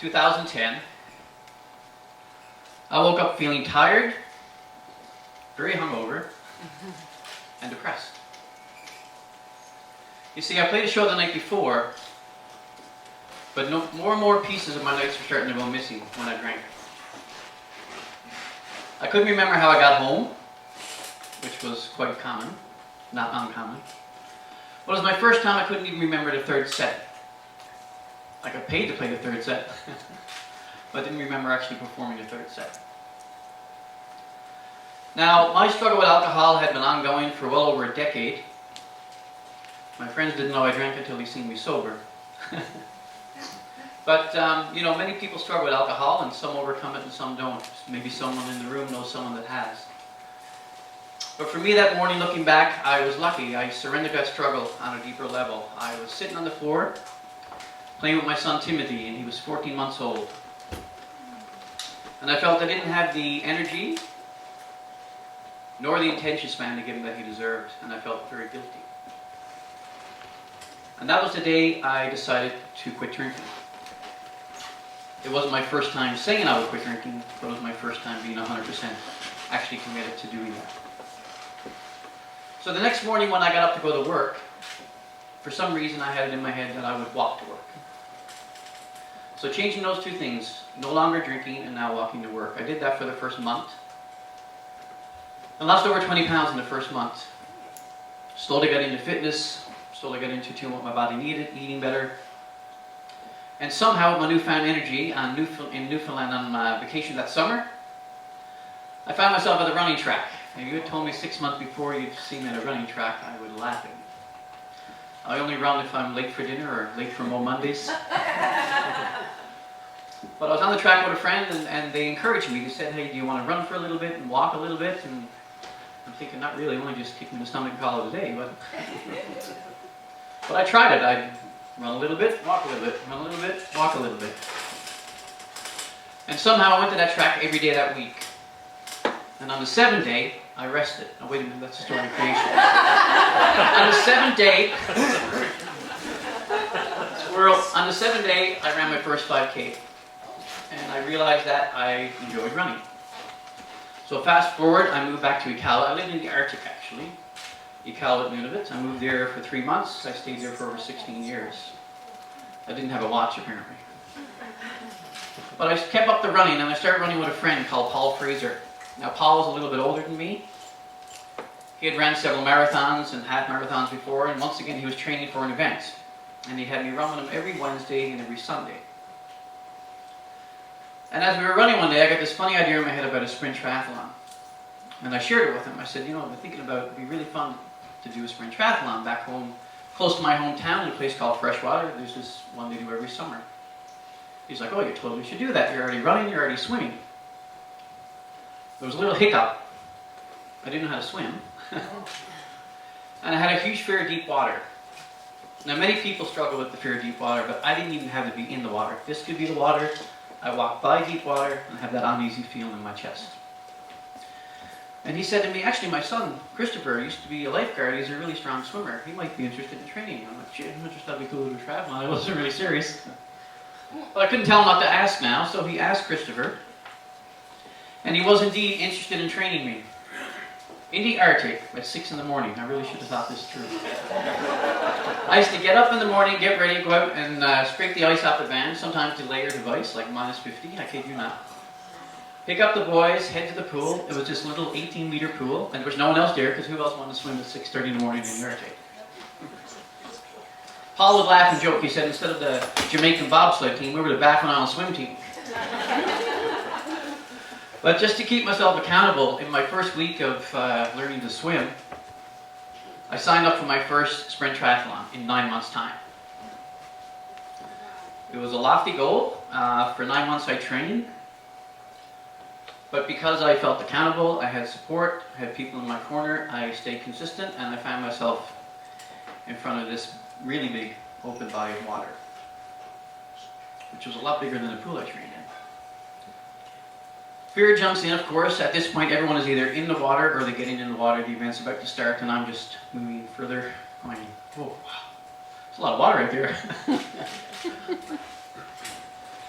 2010. I woke up feeling tired, very hungover, and depressed. You see, I played a show the night before, but more and more pieces of my nights were starting to go missing when I drank. I couldn't remember how I got home, which was quite common, not uncommon. But it was my first time I couldn't even remember the third set. I got paid to play the third set, but I didn't remember actually performing the third set. Now, my struggle with alcohol had been ongoing for well over a decade. My friends didn't know I drank until they seen me sober. But, many people struggle with alcohol, and some overcome it and some don't. Maybe someone in the room knows someone that has. But for me that morning, looking back, I was lucky. I surrendered that struggle on a deeper level. I was sitting on the floor, playing with my son Timothy, and he was 14 months old. And I felt I didn't have the energy, nor the attention span to give him that he deserved, and I felt very guilty. And that was the day I decided to quit drinking. It wasn't my first time saying I would quit drinking, but it was my first time being 100% actually committed to doing that. So the next morning when I got up to go to work, for some reason I had it in my head that I would walk to work. So changing those two things, no longer drinking and now walking to work. I did that for the first month. I lost over 20 pounds in the first month. Slowly got into fitness, slowly got into doing what my body needed, eating better. And somehow, with my newfound energy in Newfoundland on vacation that summer, I found myself at the running track. If you had told me 6 months before you'd seen me at a running track, I would laugh at you. I only run if I'm late for dinner or late for MoMondays. But I was on the track with a friend, and they encouraged me. They said, "Hey, do you want to run for a little bit and walk a little bit?" And I'm thinking, not really, only just kicking the stomach and call it a day. But I tried it. I'd run a little bit, walk a little bit, run a little bit, walk a little bit. And somehow I went to that track every day that week. And on the 7th day, I rested. Now wait a minute, that's the story of creation. On the 7th day, on the 7th day, I ran my first 5K. And I realized that I enjoyed running. So fast forward, I moved back to Iqaluit. I lived in the Arctic actually. Iqaluit, Nunavut. I moved there for 3 months. I stayed there for over 16 years. I didn't have a watch apparently. But I kept up the running, and I started running with a friend called Paul Fraser. Now Paul was a little bit older than me. He had ran several marathons and half marathons before, and once again he was training for an event. And he had me run with him every Wednesday and every Sunday. And as we were running one day, I got this funny idea in my head about a sprint triathlon. And I shared it with him. I said, I've been thinking about it'd be really fun to do a sprint triathlon back home, close to my hometown, in a place called Freshwater. There's this one they do every summer. He's like, "Oh, you totally should do that. You're already running, you're already swimming." There was a little hiccup. I didn't know how to swim. And I had a huge fear of deep water. Now, many people struggle with the fear of deep water, but I didn't even have to be in the water. This could be the water. I walked by deep water and have that uneasy feeling in my chest. And he said to me, "Actually, my son, Christopher, used to be a lifeguard. He's a really strong swimmer. He might be interested in training." I'm like, "Gee, I'm interested. That'd be cool to do a triathlon." I wasn't really serious. But I couldn't tell him not to ask now, so he asked Christopher. And he was indeed interested in training me. In the Arctic at 6 in the morning. I really should have thought this through. I used to get up in the morning, get ready, go out and scrape the ice off the van, sometimes to layer device, like -50, I kid you not. Pick up the boys, head to the pool. It was this little 18-meter pool, and there was no one else there, because who else wanted to swim at 6:30 in the morning in the Arctic? Paul would laugh and joke. He said instead of the Jamaican bobsled team, we were the Baffin Island swim team. But just to keep myself accountable, in my first week of learning to swim, I signed up for my first sprint triathlon in 9 months' time. It was a lofty goal. For 9 months I trained. But because I felt accountable, I had support, I had people in my corner, I stayed consistent, and I found myself in front of this really big open body of water, which was a lot bigger than the pool I trained in. Fear jumps in, of course. At this point, everyone is either in the water or they're getting in the water. The event's about to start, and I'm just moving further. Going, "Oh, wow, there's a lot of water out there."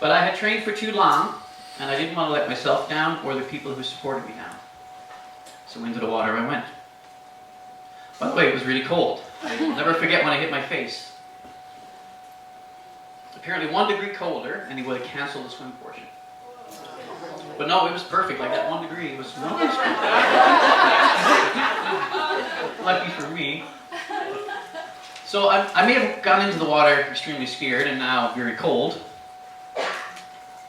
But I had trained for too long, and I didn't want to let myself down or the people who supported me down. So into the water I went. By the way, it was really cold. I'll never forget when I hit my face. Apparently 1 degree colder, and he would have canceled the swim portion. But no, it was perfect. Like that 1 degree was lucky for me. So I may have gone into the water extremely scared and now very cold.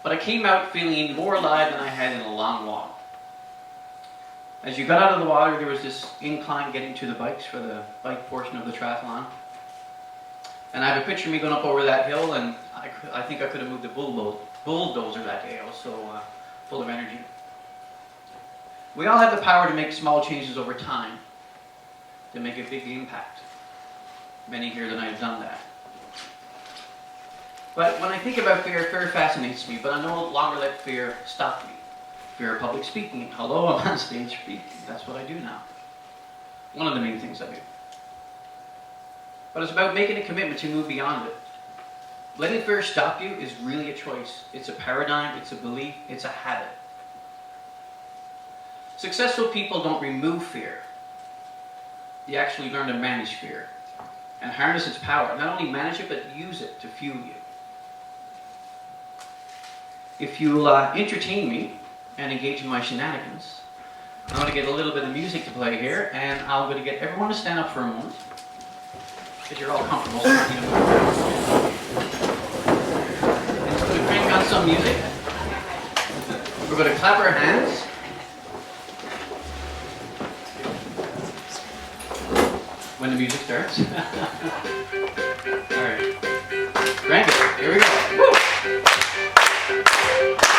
But I came out feeling more alive than I had in a long while. As you got out of the water, there was this incline getting to the bikes for the bike portion of the triathlon. And I have a picture of me going up over that hill, and I think I could have moved a bulldozer that day. I was so full of energy. We all have the power to make small changes over time to make a big impact. Many here tonight have done that. But when I think about fear, fear fascinates me, but I no longer let fear stop me. Fear of public speaking. Although I'm on stage speaking, that's what I do now. One of the main things I do. But it's about making a commitment to move beyond it. Letting fear stop you is really a choice. It's a paradigm, it's a belief, it's a habit. Successful people don't remove fear. You actually learn to manage fear and harness its power. Not only manage it, but use it to fuel you. If you'll entertain me and engage in my shenanigans, I'm going to get a little bit of music to play here, and I'm going to get everyone to stand up for a moment, because you're all comfortable. So and so we crank on some music. We're going to clap our hands. When the music starts. Alright. Crank it. Here we go. Woo!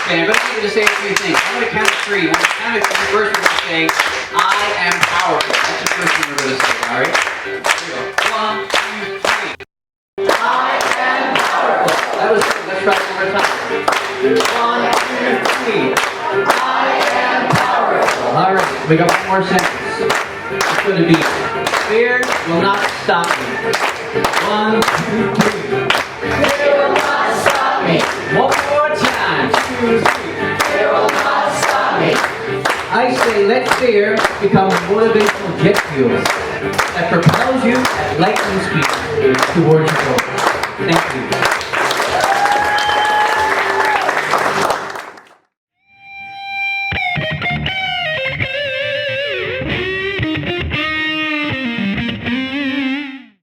Okay, I'm going to need you to say a few things. I'm going to count to 3. When I count to 3, first we're going to say, I am powerful. That's the first thing we're going to say, alright? Here we go. 1, 2, 3. I am powerful. That was good. Let's try it one more time. 1, 2, 3. I am powerful. Alright, we got one more sentence. It's going to be, fear will not stop me. 1, 2, 3. Fear will not stop me. One more time. 2, 3. Fear will not stop me. I say let fear become a motivational jet fuel that propels you at lightning speed towards your goal. Thank you.